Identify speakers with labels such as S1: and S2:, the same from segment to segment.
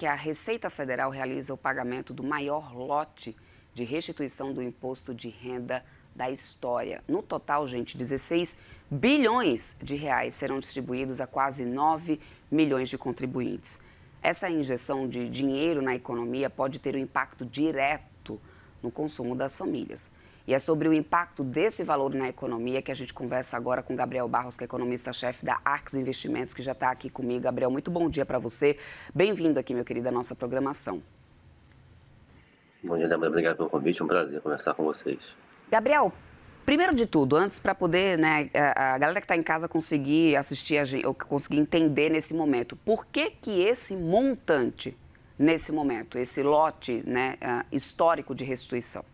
S1: que a Receita Federal realiza o pagamento do maior lote de restituição do imposto de renda da história. No total, gente, 16 bilhões de reais serão distribuídos a quase 9 milhões de contribuintes. Essa injeção de dinheiro na economia pode ter um impacto direto no consumo das famílias. E é sobre o impacto desse valor na economia que a gente conversa agora com Gabriel Barros, que é economista-chefe da Arx Investimentos, que já está aqui comigo. Gabriel, muito bom dia para você. Bem-vindo aqui, meu querido, à nossa programação.
S2: Bom dia, Débora. Obrigado pelo convite. É um prazer conversar com vocês.
S1: Gabriel, primeiro de tudo, antes para poder, a galera que está em casa conseguir assistir, ou conseguir entender nesse momento, por que que esse montante, nesse momento, esse lote, histórico de restituição?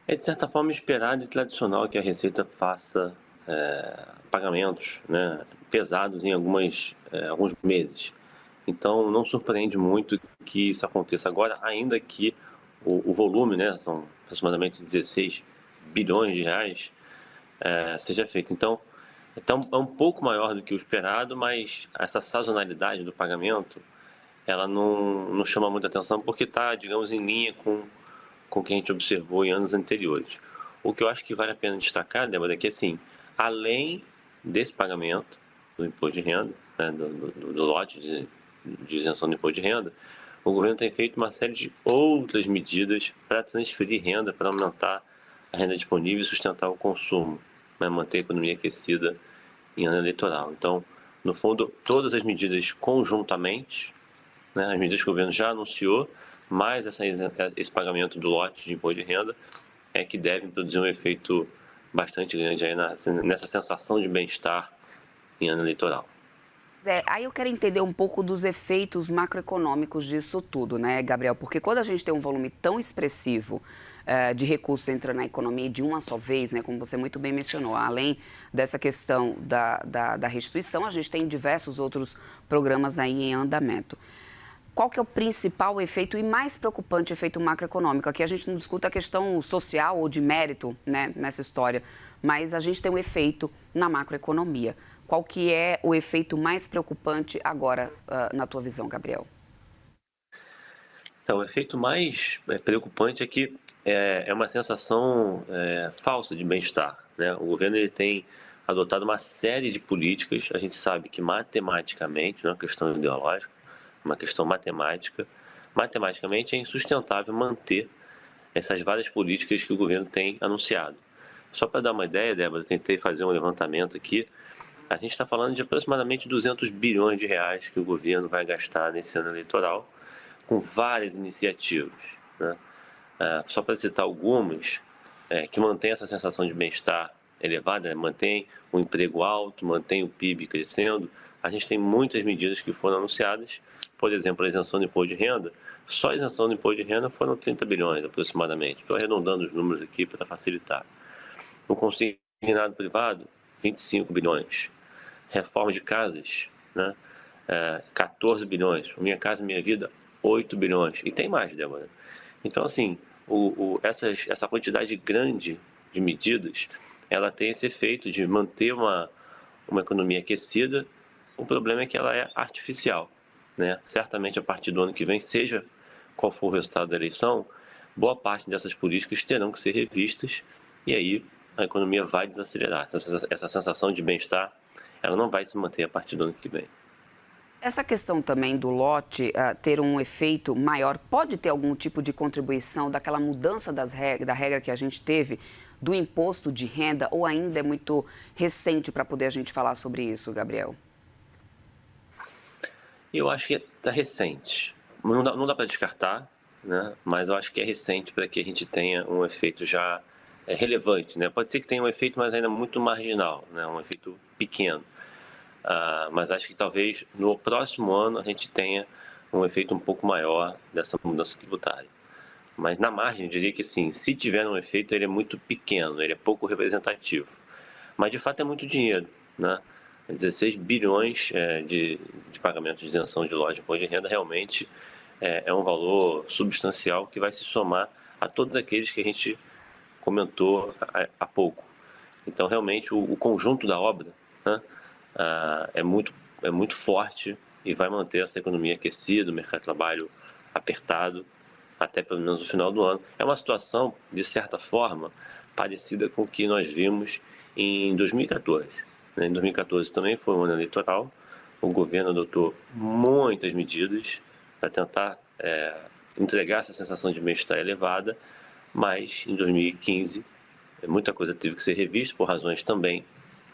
S2: É, de certa forma, esperado e tradicional que a Receita faça pagamentos, pesados em alguns meses. Então, não surpreende muito que isso aconteça agora, ainda que o volume, são aproximadamente 16 bilhões de reais, seja feito. Então, é um pouco maior do que o esperado, mas essa sazonalidade do pagamento, ela não chama muita atenção porque está, digamos, em linha com o que a gente observou em anos anteriores. O que eu acho que vale a pena destacar, Débora, é que, assim, além desse pagamento do imposto de renda, do lote de isenção do imposto de renda, o governo tem feito uma série de outras medidas para transferir renda, para aumentar a renda disponível e sustentar o consumo, manter a economia aquecida em ano eleitoral. Então, no fundo, todas as medidas conjuntamente, as medidas que o governo já anunciou, mais esse pagamento do lote de imposto de renda, é que devem produzir um efeito bastante grande aí nessa sensação de bem-estar em ano eleitoral.
S1: Aí eu quero entender um pouco dos efeitos macroeconômicos disso tudo, né, Gabriel? Porque quando a gente tem um volume tão expressivo de recursos entrando na economia de uma só vez, né, como você muito bem mencionou, além dessa questão da restituição, a gente tem diversos outros programas aí em andamento. Qual que é o principal efeito e mais preocupante efeito macroeconômico? Aqui a gente não discute a questão social ou de mérito, né, nessa história, mas a gente tem um efeito na macroeconomia. Qual que é o efeito mais preocupante agora, na tua visão, Gabriel?
S2: Então, o efeito mais preocupante é que é uma sensação falsa de bem-estar, né? O governo ele tem adotado uma série de políticas. A gente sabe que matematicamente, não é uma questão ideológica, é uma questão matemática. Matematicamente é insustentável manter essas várias políticas que o governo tem anunciado. Só para dar uma ideia, Débora, eu tentei fazer um levantamento aqui. A gente está falando de aproximadamente 200 bilhões de reais que o governo vai gastar nesse ano eleitoral, com várias iniciativas, né? Só para citar algumas, que mantém essa sensação de bem-estar elevada, né? Mantém o emprego alto, mantém o PIB crescendo. A gente tem muitas medidas que foram anunciadas, por exemplo, a isenção do imposto de renda. Só a isenção do imposto de renda foram 30 bilhões aproximadamente. Estou arredondando os números aqui para facilitar. O consignado privado, 25 bilhões. Reforma de casas, 14 bilhões. Minha Casa Minha Vida, 8 bilhões. E tem mais, Débora. Então, assim, essa quantidade grande de medidas, ela tem esse efeito de manter uma economia aquecida. O problema é que ela é artificial, né? Certamente, a partir do ano que vem, seja qual for o resultado da eleição, boa parte dessas políticas terão que ser revistas e aí a economia vai desacelerar. Essa sensação de bem-estar, ela não vai se manter a partir do ano que vem.
S1: Essa questão também do lote ter um efeito maior, pode ter algum tipo de contribuição daquela mudança da regra que a gente teve do imposto de renda, ou ainda é muito recente para poder a gente falar sobre isso, Gabriel?
S2: Eu acho que está recente. Não dá para descartar, né? Mas eu acho que é recente para que a gente tenha um efeito já relevante, né? Pode ser que tenha um efeito, mas ainda muito marginal, né? Um efeito pequeno. Mas acho que talvez no próximo ano a gente tenha um efeito um pouco maior dessa mudança tributária. Mas na margem, eu diria que sim, se tiver um efeito, ele é muito pequeno, ele é pouco representativo. Mas de fato é muito dinheiro, né? 16 bilhões de pagamento de isenção de loja de imposto de renda realmente é um valor substancial que vai se somar a todos aqueles que a gente comentou há pouco. Então, realmente, o conjunto da obra, né, é muito forte e vai manter essa economia aquecida, o mercado de trabalho apertado, até pelo menos no final do ano. É uma situação, de certa forma, parecida com o que nós vimos em 2014. Em 2014 também foi um ano eleitoral, o governo adotou muitas medidas para tentar entregar essa sensação de bem-estar elevada, mas em 2015 muita coisa teve que ser revista por razões também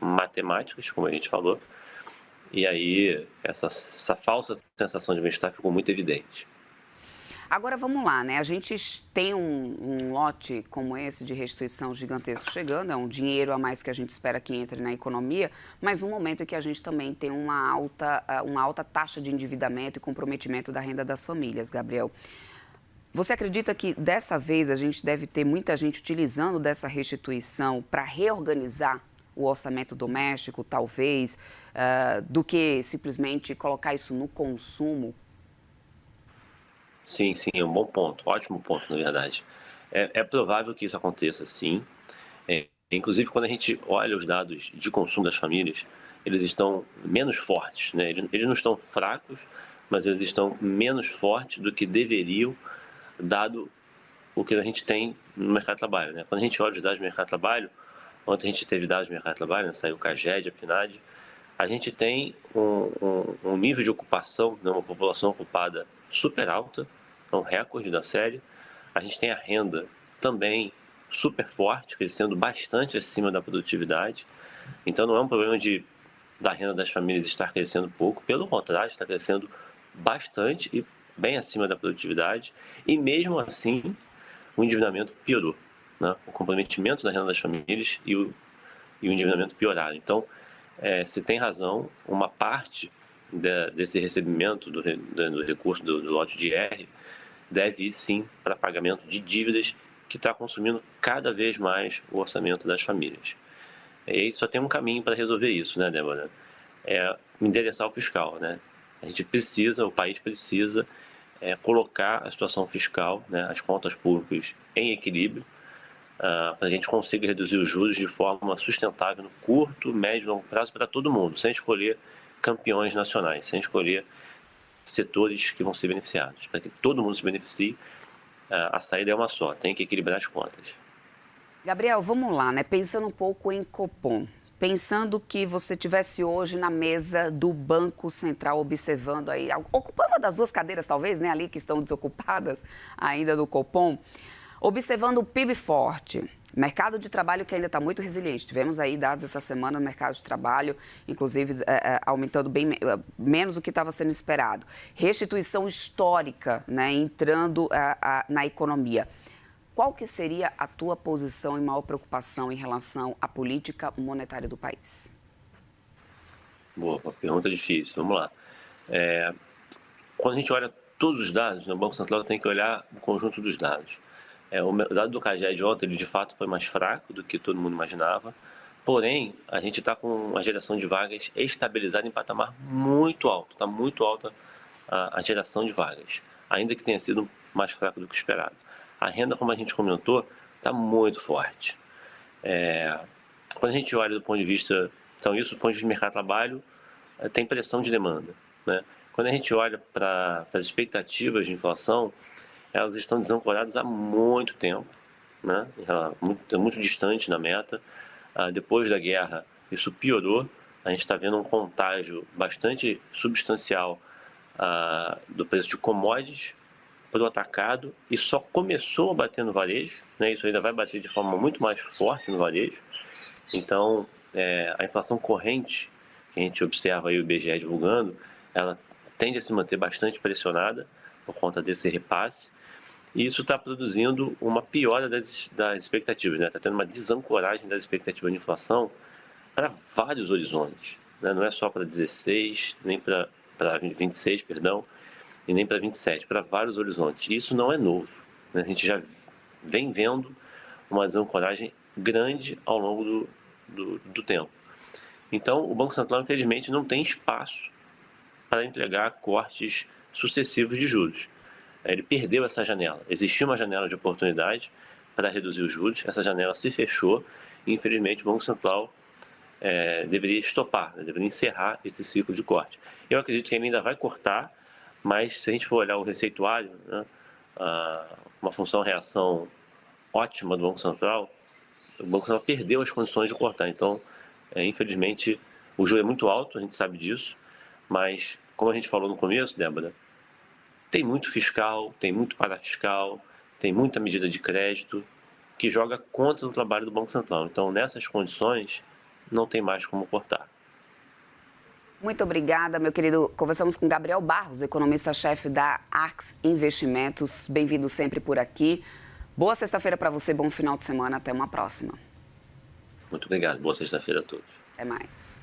S2: matemáticas, como a gente falou, e aí essa falsa sensação de bem-estar ficou muito evidente.
S1: Agora vamos lá, né? A gente tem um lote como esse de restituição gigantesco chegando, é um dinheiro a mais que a gente espera que entre na economia, mas um momento em que a gente também tem uma alta taxa de endividamento e comprometimento da renda das famílias, Gabriel. Você acredita que dessa vez a gente deve ter muita gente utilizando dessa restituição para reorganizar o orçamento doméstico, talvez, do que simplesmente colocar isso no consumo?
S2: Sim, sim, é um bom ponto, ótimo ponto, na verdade. É provável que isso aconteça, sim. Inclusive, quando a gente olha os dados de consumo das famílias, eles estão menos fortes, né? Eles não estão fracos, mas eles estão menos fortes do que deveriam, dado o que a gente tem no mercado de trabalho, né? Quando a gente olha os dados do mercado de trabalho, ontem a gente teve dados do mercado de trabalho, né? Saiu o CAGED, a PNAD, a gente tem um nível de ocupação, né? Uma população ocupada super alta, é um recorde da série. A gente tem a renda também super forte, crescendo bastante acima da produtividade. Então não é um problema da renda das famílias estar crescendo pouco, pelo contrário, está crescendo bastante e bem acima da produtividade. E mesmo assim, o endividamento piorou, né? O comprometimento da renda das famílias e o endividamento pioraram. Então, se tem razão, uma parte desse recebimento do recurso do lote de R deve ir sim para pagamento de dívidas que está consumindo cada vez mais o orçamento das famílias. E aí só tem um caminho para resolver isso, né, Débora? É endereçar o fiscal, né? A gente precisa, o país precisa colocar a situação fiscal, né, as contas públicas em equilíbrio, para a gente consiga reduzir os juros de forma sustentável no curto, médio e longo prazo para todo mundo, sem escolher campeões nacionais, sem escolher setores que vão ser beneficiados. Para que todo mundo se beneficie, a saída é uma só, tem que equilibrar as contas.
S1: Gabriel, vamos lá, né? Pensando um pouco em Copom. Pensando que você tivesse hoje na mesa do Banco Central observando aí, ocupando uma das duas cadeiras talvez, né, ali que estão desocupadas ainda do Copom, observando o PIB forte, mercado de trabalho que ainda está muito resiliente. Tivemos aí dados essa semana no mercado de trabalho, inclusive aumentando bem menos do que estava sendo esperado. Restituição histórica, né, entrando na economia. Qual que seria a tua posição e maior preocupação em relação à política monetária do país?
S2: Boa, uma pergunta difícil, vamos lá. Quando a gente olha todos os dados, né, o Banco Central tem que olhar o conjunto dos dados. O dado do CAGED ontem, ele de fato foi mais fraco do que todo mundo imaginava, porém, a gente está com a geração de vagas estabilizada em patamar muito alto, está muito alta a geração de vagas, ainda que tenha sido mais fraco do que esperado. A renda, como a gente comentou, está muito forte. Quando a gente olha do ponto de vista, então isso do ponto de vista do mercado de trabalho, tem pressão de demanda, né? Quando a gente olha para as expectativas de inflação, elas estão desancoradas há muito tempo, né? Muito distante da meta. Depois da guerra, isso piorou. A gente está vendo um contágio bastante substancial do preço de commodities para o atacado e só começou a bater no varejo, né? Isso ainda vai bater de forma muito mais forte no varejo. Então, a inflação corrente, que a gente observa aí o IBGE divulgando, ela tende a se manter bastante pressionada por conta desse repasse, e isso está produzindo uma piora das expectativas, né? Está tendo uma desancoragem das expectativas de inflação para vários horizontes, né? Não é só para 16, nem para 26, perdão, e nem para 27, para vários horizontes. E isso não é novo, né? A gente já vem vendo uma desancoragem grande ao longo do tempo. Então, o Banco Central, infelizmente, não tem espaço para entregar cortes sucessivos de juros. Ele perdeu essa janela. Existia uma janela de oportunidade para reduzir os juros, essa janela se fechou e, infelizmente, o Banco Central deveria estopar, né? Deveria encerrar esse ciclo de corte. Eu acredito que ele ainda vai cortar, mas se a gente for olhar o receituário, né, uma função-reação ótima do Banco Central, o Banco Central perdeu as condições de cortar. Então, infelizmente, o juro é muito alto, a gente sabe disso, mas, como a gente falou no começo, Débora, tem muito fiscal, tem muito parafiscal, tem muita medida de crédito que joga contra o trabalho do Banco Central. Então, nessas condições, não tem mais como cortar.
S1: Muito obrigada, meu querido. Conversamos com Gabriel Barros, economista-chefe da Ax Investimentos. Bem-vindo sempre por aqui. Boa sexta-feira para você, bom final de semana. Até uma próxima.
S2: Muito obrigado. Boa sexta-feira a todos.
S1: Até mais.